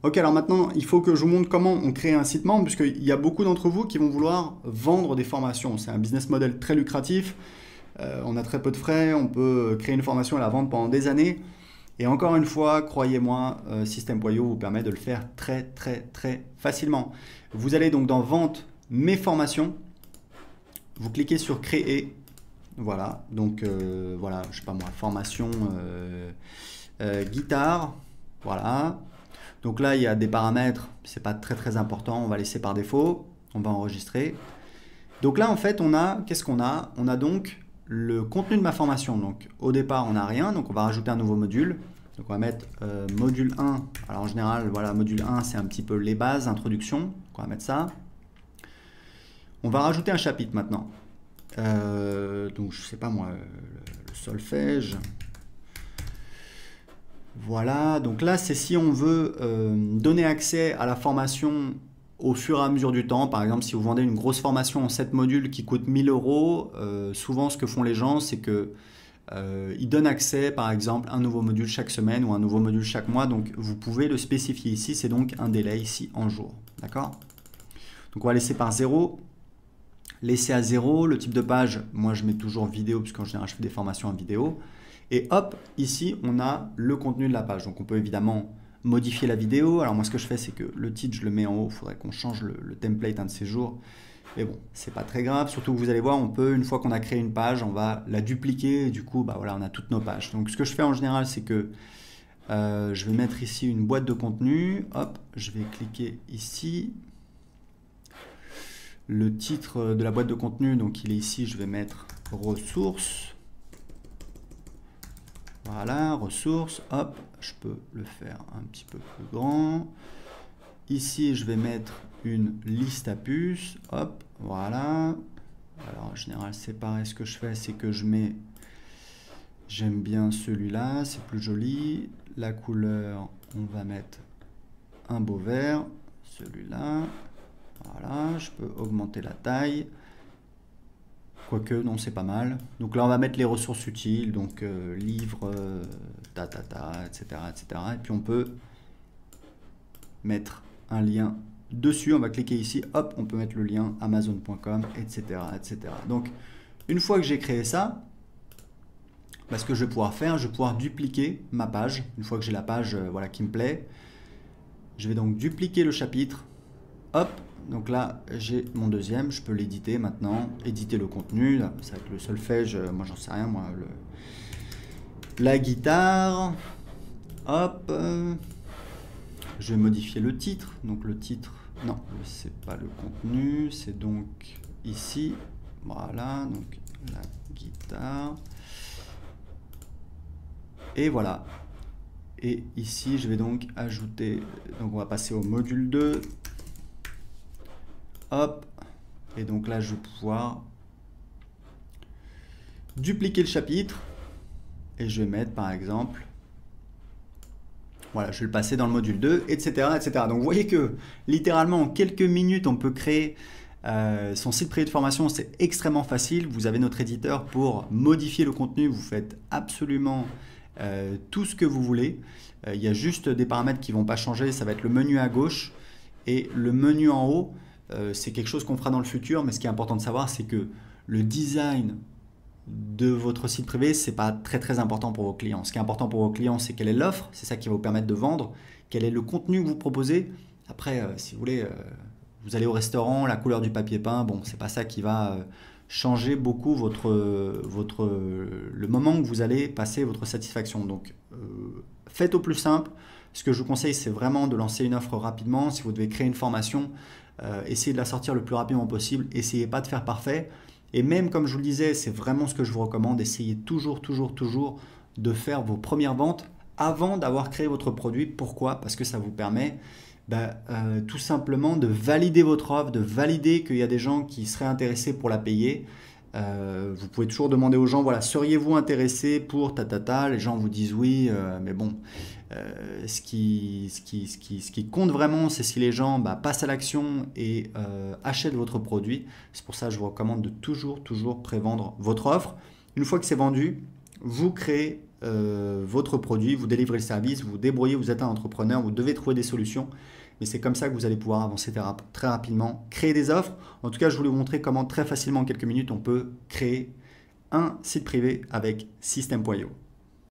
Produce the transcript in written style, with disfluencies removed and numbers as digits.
Ok, alors maintenant, il faut que je vous montre comment on crée un site membre, puisqu'il y a beaucoup d'entre vous qui vont vouloir vendre des formations. C'est un business model très lucratif, on a très peu de frais, on peut créer une formation et la vendre pendant des années. Et encore une fois, croyez-moi, System.io vous permet de le faire très très très facilement. Vous allez donc dans Vente, Mes formations, vous cliquez sur Créer. Voilà, donc voilà, je sais pas moi, formation guitare, voilà. Donc là, il y a des paramètres, c'est pas très très important, on va laisser par défaut, on va enregistrer. Donc là, en fait, on a, qu'est-ce qu'on a? On a donc le contenu de ma formation. Donc au départ, on n'a rien, donc on va rajouter un nouveau module. Donc on va mettre module 1. Alors en général, voilà, module 1, c'est un petit peu les bases, introduction. Donc on va mettre ça. On va rajouter un chapitre maintenant. Donc je sais pas moi, le solfège. Voilà, donc là, c'est si on veut donner accès à la formation au fur et à mesure du temps. Par exemple, si vous vendez une grosse formation en 7 modules qui coûte 1000 euros, souvent ce que font les gens, c'est que ils donnent accès, par exemple, à un nouveau module chaque semaine ou un nouveau module chaque mois. Donc, vous pouvez le spécifier ici. C'est donc un délai ici en jour. D'accord? Donc, on va laisser par 0. Laisser à 0. Le type de page, moi, je mets toujours vidéo, puisqu'en général, je fais des formations en vidéo. Et hop, ici, on a le contenu de la page. Donc, on peut évidemment modifier la vidéo. Alors, moi, ce que je fais, c'est que le titre, je le mets en haut. Il faudrait qu'on change le template un de ces jours. Mais bon, c'est pas très grave, surtout que vous allez voir, on peut, une fois qu'on a créé une page, on va la dupliquer, et du coup, bah voilà, on a toutes nos pages. Donc ce que je fais en général, c'est que je vais mettre ici une boîte de contenu, hop, je vais cliquer ici. Le titre de la boîte de contenu, donc il est ici, je vais mettre ressources. Voilà, ressources, hop, je peux le faire un petit peu plus grand. Ici, je vais mettre une liste à puces, hop, voilà. Alors en général, c'est pareil, ce que je fais, c'est que je mets, j'aime bien celui-là, c'est plus joli. La couleur, on va mettre un beau vert, celui-là. Voilà, je peux augmenter la taille. Quoique, non, c'est pas mal. Donc là, on va mettre les ressources utiles, donc livres, etc., etc. Et puis on peut mettre un lien dessus, on va cliquer ici, hop, on peut mettre le lien amazon.com, etc., etc. Donc, une fois que j'ai créé ça, bah, ce que je vais pouvoir faire, je vais pouvoir dupliquer ma page. Une fois que j'ai la page voilà, qui me plaît, je vais donc dupliquer le chapitre, hop, donc là, j'ai mon deuxième, je peux l'éditer maintenant, éditer le contenu, là, ça va être le solfège, moi j'en sais rien, moi, la guitare, hop, je vais modifier le titre. Donc le titre, non, c'est pas le contenu, c'est donc ici. Voilà, donc la guitare. Et voilà. Et ici, je vais donc ajouter, donc on va passer au module 2. Hop. Et donc là, je vais pouvoir dupliquer le chapitre. Et je vais mettre par exemple, voilà, je vais le passer dans le module 2, etc., etc. Donc vous voyez que littéralement en quelques minutes, on peut créer son site privé de formation. C'est extrêmement facile. Vous avez notre éditeur pour modifier le contenu. Vous faites absolument tout ce que vous voulez. Il y a juste des paramètres qui ne vont pas changer. Ça va être le menu à gauche et le menu en haut. C'est quelque chose qu'on fera dans le futur. Mais ce qui est important de savoir, c'est que le design de votre site privé, c'est pas très très important pour vos clients. Ce qui est important pour vos clients, c'est quelle est l'offre, c'est ça qui va vous permettre de vendre, quel est le contenu que vous proposez. Après, si vous voulez, vous allez au restaurant, la couleur du papier peint, bon, c'est pas ça qui va changer beaucoup le moment que vous allez passer votre satisfaction. Donc, faites au plus simple. Ce que je vous conseille, c'est vraiment de lancer une offre rapidement. Si vous devez créer une formation, essayez de la sortir le plus rapidement possible. Essayez pas de faire parfait. Et même, comme je vous le disais, c'est vraiment ce que je vous recommande, essayez toujours de faire vos premières ventes avant d'avoir créé votre produit. Pourquoi? Parce que ça vous permet tout simplement de valider votre offre, de valider qu'il y a des gens qui seraient intéressés pour la payer. Vous pouvez toujours demander aux gens, voilà, seriez-vous intéressé pour ta. Les gens vous disent oui, mais bon, ce qui compte vraiment, c'est si les gens passent à l'action et achètent votre produit. C'est pour ça que je vous recommande de toujours prévendre votre offre. Une fois que c'est vendu, vous créez votre produit, vous délivrez le service, vous vous débrouillez, vous êtes un entrepreneur, vous devez trouver des solutions. Mais c'est comme ça que vous allez pouvoir avancer très rapidement, créer des offres. En tout cas, je voulais vous montrer comment très facilement, en quelques minutes, on peut créer un site privé avec System.io.